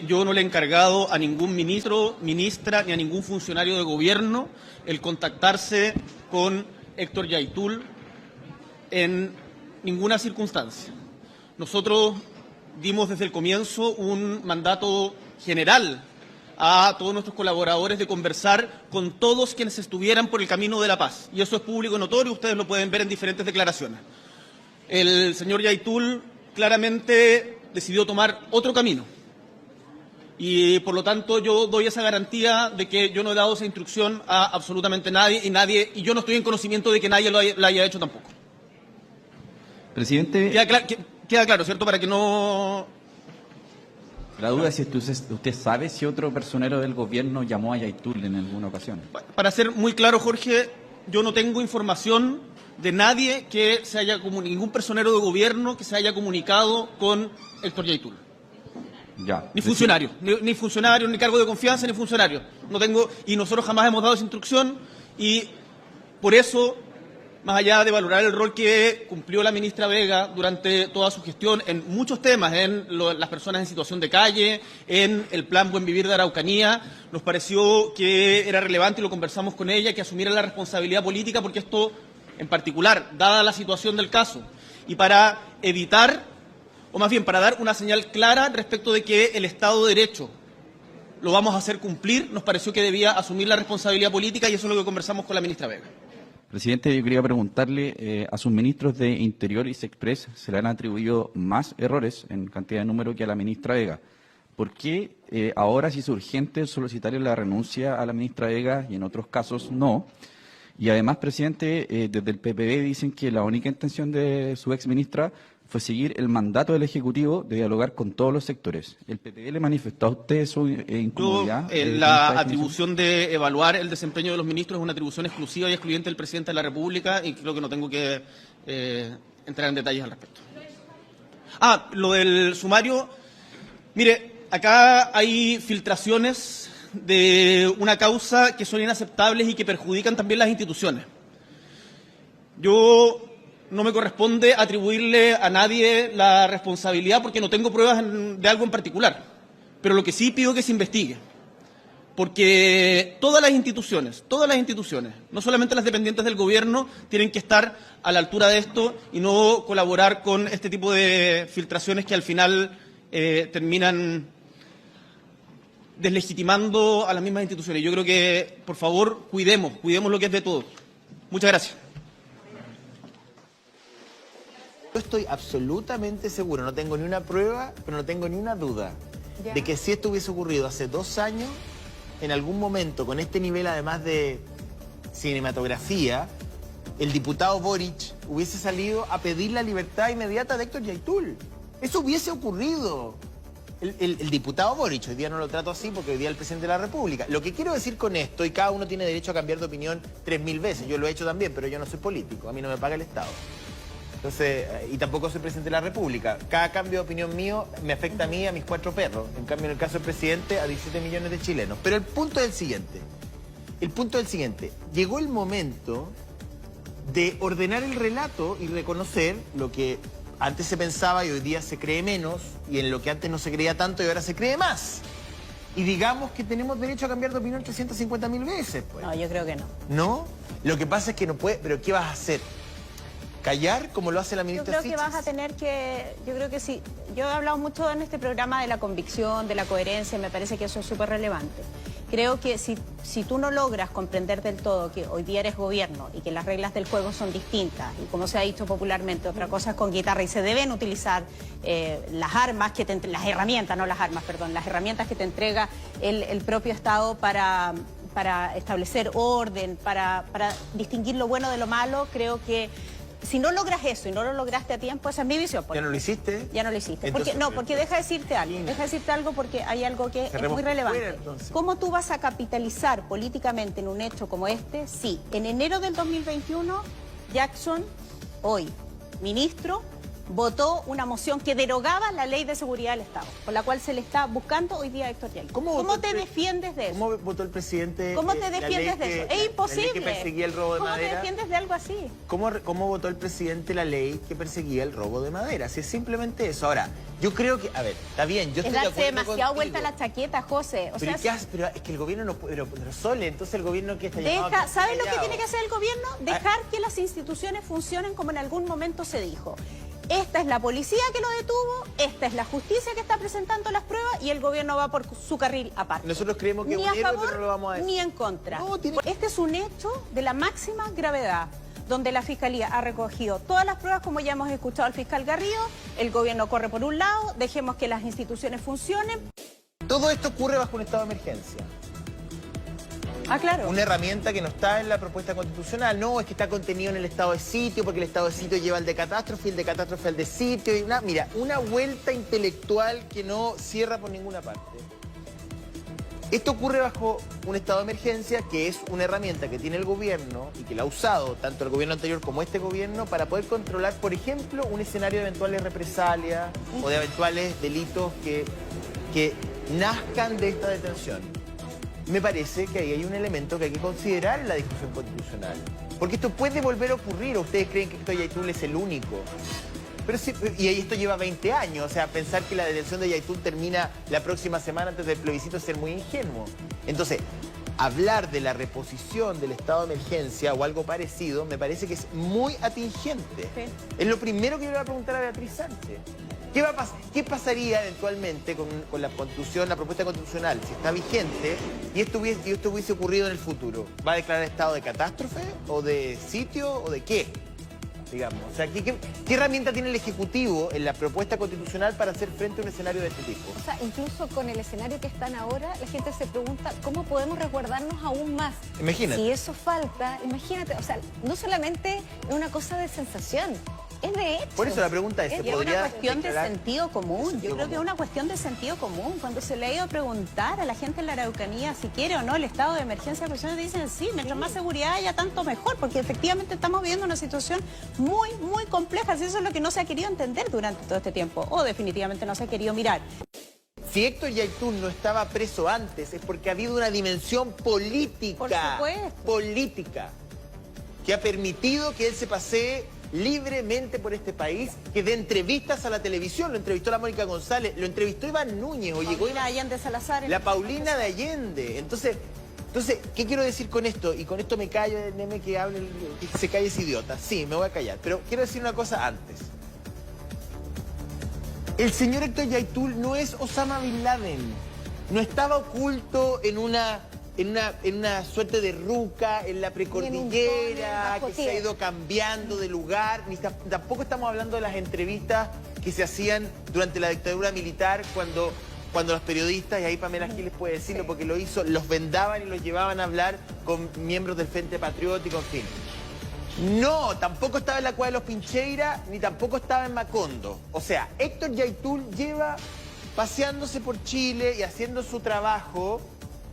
yo no le he encargado a ningún ministro, ministra ni a ningún funcionario de gobierno el contactarse con Héctor Yaitul en ninguna circunstancia. Nosotros dimos desde el comienzo un mandato general a todos nuestros colaboradores de conversar con todos quienes estuvieran por el camino de la paz. Y eso es público y notorio, ustedes lo pueden ver en diferentes declaraciones. El señor Yaitul claramente decidió tomar otro camino. Y por lo tanto yo doy esa garantía de que yo no he dado esa instrucción a absolutamente nadie y yo no estoy en conocimiento de que nadie lo haya hecho tampoco. Presidente, Queda claro, ¿cierto? Para que no... la duda es si usted sabe si otro personero del gobierno llamó a Yaitul en alguna ocasión. Para ser muy claro, Jorge, yo no tengo información de nadie que se haya ningún personero de gobierno que se haya comunicado con Héctor Yaitul. Ya. Ni funcionario, ni funcionario, ni cargo de confianza, ni funcionario. No tengo, y nosotros jamás hemos dado esa instrucción, y por eso, más allá de valorar el rol que cumplió la ministra Vega durante toda su gestión en muchos temas, en las personas en situación de calle, en el plan Buen Vivir de Araucanía, nos pareció que era relevante, y lo conversamos con ella, que asumiera la responsabilidad política, porque esto, en particular, dada la situación del caso, y para evitar, o más bien para dar una señal clara respecto de que el Estado de Derecho lo vamos a hacer cumplir, nos pareció que debía asumir la responsabilidad política, y eso es lo que conversamos con la ministra Vega. Presidente, yo quería preguntarle, a sus ministros de Interior y Sexpress se le han atribuido más errores en cantidad de número que a la ministra Vega. ¿Por qué ahora sí es urgente solicitarle la renuncia a la ministra Vega y en otros casos no? Y además, presidente, desde el PPD dicen que la única intención de su exministra fue seguir el mandato del Ejecutivo de dialogar con todos los sectores. ¿El PPD le manifestó a usted su incomodidad? La atribución de evaluar el desempeño de los ministros es una atribución exclusiva y excluyente del presidente de la República, y creo que no tengo que entrar en detalles al respecto. Lo del sumario. Mire, acá hay filtraciones de una causa que son inaceptables y que perjudican también las instituciones. Yo no me corresponde atribuirle a nadie la responsabilidad porque no tengo pruebas de algo en particular, pero lo que sí pido es que se investigue, porque todas las instituciones, no solamente las dependientes del gobierno, tienen que estar a la altura de esto y no colaborar con este tipo de filtraciones que al final terminan deslegitimando a las mismas instituciones. Yo creo que, por favor, cuidemos lo que es de todos. Muchas gracias. Yo estoy absolutamente seguro, no tengo ni una prueba, pero no tengo ni una duda, de que si esto hubiese ocurrido hace 2 años, en algún momento, con este nivel además de cinematografía, el diputado Boric hubiese salido a pedir la libertad inmediata de Héctor Yaitul. Eso hubiese ocurrido. El diputado Boric, hoy día no lo trato así porque hoy día es el presidente de la República. Lo que quiero decir con esto, y cada uno tiene derecho a cambiar de opinión 3000 veces, yo lo he hecho también, pero yo no soy político, a mí no me paga el Estado. Entonces, y tampoco soy presidente de la República. Cada cambio de opinión mío me afecta a mí y a mis 4 perros. En cambio, en el caso del presidente, a 17 millones de chilenos. Pero el punto es el siguiente. Llegó el momento de ordenar el relato y reconocer lo que antes se pensaba y hoy día se cree menos, y en lo que antes no se creía tanto y ahora se cree más. Y digamos que tenemos derecho a cambiar de opinión 350.000 veces, pues. No, yo creo que no. ¿No? Lo que pasa es que no puede... ¿Pero qué vas a hacer? ¿Callar como lo hace la ministra Yo creo Sichel? que vas a tener que... Yo creo que sí. Yo he hablado mucho en este programa de la convicción, de la coherencia, y me parece que eso es súper relevante. Creo que si tú no logras comprender del todo que hoy día eres gobierno y que las reglas del juego son distintas, y como se ha dicho popularmente, otra cosa es con guitarra, y se deben utilizar las armas, las herramientas, no las armas, perdón, las herramientas que te entrega el propio Estado para establecer orden, para distinguir lo bueno de lo malo. Creo que si no logras eso y no lo lograste a tiempo, esa es mi visión. ¿Ya no lo hiciste? Ya no lo hiciste. Entonces, porque deja decirte algo, porque hay algo que es muy relevante. ¿Cómo tú vas a capitalizar políticamente en un hecho como este? Sí, en enero del 2021, Jackson, hoy ministro, votó una moción que derogaba la ley de seguridad del Estado, por la cual se le está buscando hoy día a Héctor Yaitún. ¿Cómo te defiendes de eso? ¿Cómo votó el presidente? ¿Cómo te defiendes de eso? Es imposible. La ley que perseguía el robo de madera. ¿Cómo te defiendes de algo así? ¿Cómo votó el presidente la ley que perseguía el robo de madera? Si es simplemente eso. Ahora, yo creo que, a ver, está bien, yo estoy de acuerdo contigo. demasiado vuelta a la chaqueta, José. O sea, pero es que el gobierno no puede, pero Sole, entonces el gobierno que está llamado... ¿Sabes lo que tiene que hacer el gobierno? Dejar que las instituciones funcionen como en algún momento se dijo. Esta es la policía que lo detuvo, esta es la justicia que está presentando las pruebas y el gobierno va por su carril aparte. Nosotros creemos que ni es un a héroe, favor pero no lo vamos a decir. ni en contra. No, Este es un hecho de la máxima gravedad, donde la Fiscalía ha recogido todas las pruebas, como ya hemos escuchado al fiscal Garrido, el gobierno corre por un lado, dejemos que las instituciones funcionen. Todo esto ocurre bajo un estado de emergencia. Ah, claro. Una herramienta que no está en la propuesta constitucional. No, es que está contenido en el estado de sitio, porque el estado de sitio lleva al de catástrofe y el de catástrofe al de sitio. Y mira, una vuelta intelectual que no cierra por ninguna parte. Esto ocurre bajo un estado de emergencia, que es una herramienta que tiene el gobierno y que la ha usado tanto el gobierno anterior como este gobierno para poder controlar, por ejemplo, un escenario de eventuales represalias o de eventuales delitos que nazcan de esta detención. Me parece que ahí hay un elemento que hay que considerar en la discusión constitucional. Porque esto puede volver a ocurrir, o ustedes creen que Héctor Yaitún es el único. Pero sí, y esto lleva 20 años, o sea, pensar que la detención de Yaitún termina la próxima semana antes del plebiscito es ser muy ingenuo. Entonces, hablar de la reposición del estado de emergencia o algo parecido, me parece que es muy atingente. Sí. Es lo primero que yo le voy a preguntar a Beatriz Sánchez. ¿Qué pasaría eventualmente con la constitución, la propuesta constitucional, si está vigente y esto hubiese ocurrido en el futuro? ¿Va a declarar estado de catástrofe o de sitio o de qué? Digamos, o sea, ¿qué herramienta tiene el Ejecutivo en la propuesta constitucional para hacer frente a un escenario de este tipo? O sea, incluso con el escenario que están ahora, la gente se pregunta cómo podemos resguardarnos aún más. Imagínate. Si eso falta, imagínate, o sea, no solamente es una cosa de sensación, es de hecho. Por eso la pregunta es, ¿se Es podría una cuestión de declarar sentido común. sentido Yo creo que es común? una cuestión de sentido común. Cuando se le ha ido a preguntar a la gente en la Araucanía si quiere o no el estado de emergencia, las personas dicen sí, mientras más seguridad haya, tanto mejor, porque efectivamente estamos viviendo una situación muy, muy compleja. Si eso es lo que no se ha querido entender durante todo este tiempo, o definitivamente no se ha querido mirar. Si Héctor Yaitún no estaba preso antes es porque ha habido una dimensión política. Por supuesto. Política. Que ha permitido que él se pasee libremente por este país, que dé entrevistas a la televisión. Lo entrevistó la Mónica González, lo entrevistó Iván Núñez, o llegó Paulina Allende Salazar. la Paulina de Allende. Entonces, ¿qué quiero decir con esto? Y con esto me callo, Neme, que hable, que se calle ese idiota. Sí, me voy a callar. Pero quiero decir una cosa antes. El señor Héctor Yaitún no es Osama Bin Laden. No estaba oculto en una suerte de ruca en la precordillera, que se ha ido cambiando de lugar. Tampoco estamos hablando de las entrevistas que se hacían durante la dictadura militar cuando los periodistas, y ahí Pamela Giles puede decirlo porque lo hizo, los vendaban y los llevaban a hablar con miembros del Frente Patriótico, en fin. No, tampoco estaba en la Cueva de los Pincheira, ni tampoco estaba en Macondo. O sea, Héctor Yaitún lleva paseándose por Chile y haciendo su trabajo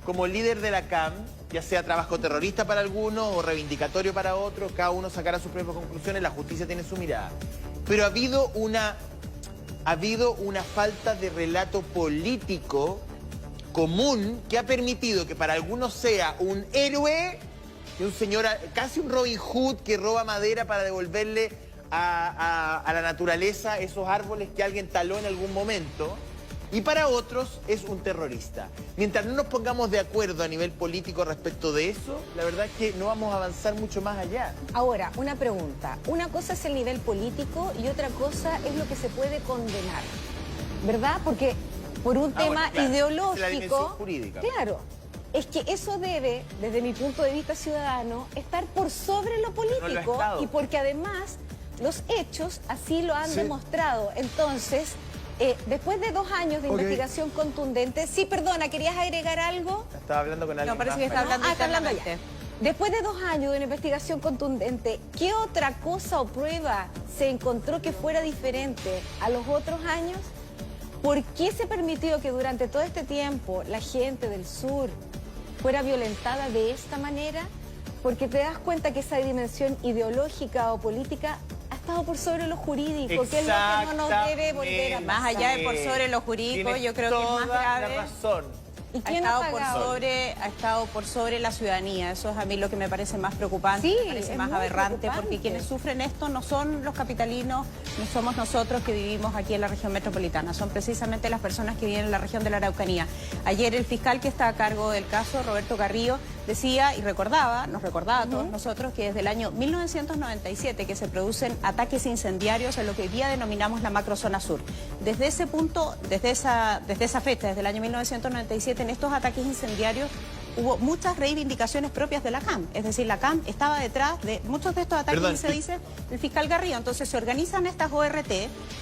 como líder de la CAM, ya sea trabajo terrorista para algunos o reivindicatorio para otros, cada uno sacará sus propias conclusiones, la justicia tiene su mirada. Pero ha habido una falta de relato político común que ha permitido que para algunos sea un héroe, que un señor, casi un Robin Hood que roba madera para devolverle a la naturaleza esos árboles que alguien taló en algún momento. Y para otros es un terrorista. Mientras no nos pongamos de acuerdo a nivel político respecto de eso, la verdad es que no vamos a avanzar mucho más allá. Ahora, una pregunta. Una cosa es el nivel político y otra cosa es lo que se puede condenar, ¿verdad? Porque por un tema bueno, claro, ideológico... es la dimensión jurídica. Claro. Es que eso debe, desde mi punto de vista ciudadano, estar por sobre lo político y porque además los hechos así lo han demostrado. Entonces... después de 2 años de investigación contundente... Sí, perdona, ¿querías agregar algo? Estaba hablando con alguien. No, parece que está hablando está hablando ya. internamente. Después de 2 años de una investigación contundente, ¿qué otra cosa o prueba se encontró que fuera diferente a los otros años? ¿Por qué se permitió que durante todo este tiempo la gente del sur fuera violentada de esta manera? Porque te das cuenta que esa dimensión ideológica o política estado por sobre lo jurídico, que es lo que no nos debe volver a pasar. Más allá de por sobre lo jurídico, yo creo que es más grave. La razón. ¿Y Ha quién ha estado por sobre la ciudadanía. Eso es a mí lo que me parece más preocupante, Sí, me parece es más muy aberrante, preocupante. porque quienes sufren esto no son los capitalinos, no somos nosotros que vivimos aquí en la región metropolitana, son precisamente las personas que viven en la región de la Araucanía. Ayer el fiscal que está a cargo del caso, Roberto Carrillo, decía y nos recordaba a todos nosotros que desde el año 1997 que se producen ataques incendiarios en lo que hoy día denominamos la macrozona sur. Desde ese punto, desde esa fecha, desde el año 1997, en estos ataques incendiarios hubo muchas reivindicaciones propias de la CAM. Es decir, la CAM estaba detrás de muchos de estos ataques, y se dice el fiscal Garrido. Entonces se organizan estas ORT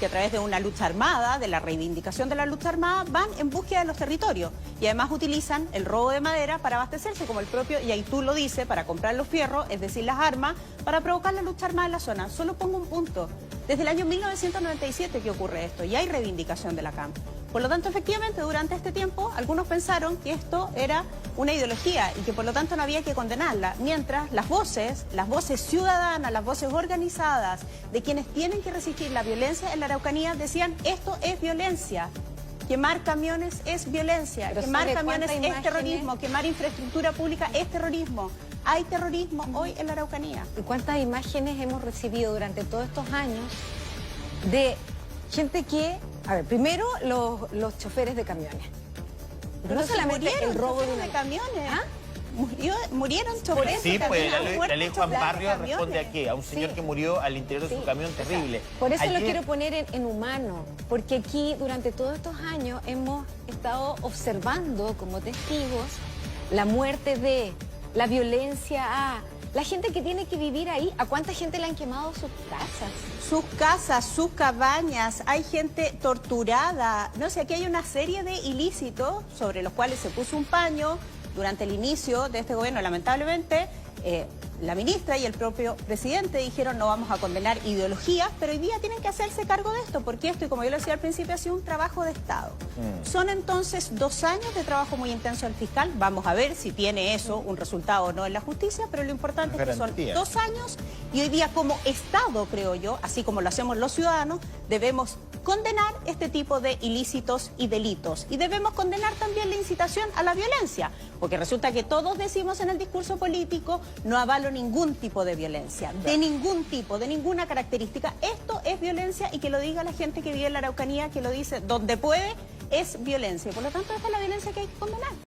que a través de una lucha armada, de la reivindicación de la lucha armada, van en búsqueda de los territorios. Y además utilizan el robo de madera para abastecerse, como el propio Yaitul lo dice, para comprar los fierros, es decir, las armas, para provocar la lucha armada en la zona. Solo pongo un punto. Desde el año 1997 que ocurre esto y hay reivindicación de la CAM. Por lo tanto, efectivamente, durante este tiempo, algunos pensaron que esto era una ideología y que por lo tanto no había que condenarla, mientras las voces ciudadanas, las voces organizadas de quienes tienen que resistir la violencia en la Araucanía decían esto es violencia. Quemar camiones es violencia, quemar camiones es terrorismo, quemar infraestructura pública es terrorismo. Hay terrorismo hoy en la Araucanía. ¿Y cuántas imágenes hemos recibido durante todos estos años de gente que, a ver, primero los choferes de camiones? Pero no solamente el robo de camiones. ¿Ah? Murieron choferes. Sí, pues la ley Juan Barrios camiones. responde a qué, a un señor que murió al interior de su camión terrible. Por eso lo Ayer- quiero poner en humano, porque aquí durante todos estos años hemos estado observando como testigos la muerte de, la violencia a, la gente que tiene que vivir ahí. ¿A cuánta gente le han quemado sus casas? Sus casas, sus cabañas, hay gente torturada. No sé, aquí hay una serie de ilícitos sobre los cuales se puso un paño durante el inicio de este gobierno. Lamentablemente, la ministra y el propio presidente dijeron no vamos a condenar ideologías, pero hoy día tienen que hacerse cargo de esto, porque esto, y como yo lo decía al principio, ha sido un trabajo de Estado. Son entonces 2 años de trabajo muy intenso del fiscal. Vamos a ver si tiene eso un resultado o no en la justicia, pero lo importante es que son 2 años y hoy día como Estado, creo yo, así como lo hacemos los ciudadanos, debemos condenar este tipo de ilícitos y delitos. Y debemos condenar también la incitación a la violencia, porque resulta que todos decimos en el discurso político no avalo ningún tipo de violencia, de ningún tipo, de ninguna característica. Esto es violencia y que lo diga la gente que vive en la Araucanía, que lo dice donde puede, es violencia. Por lo tanto, esta es la violencia que hay que condenar.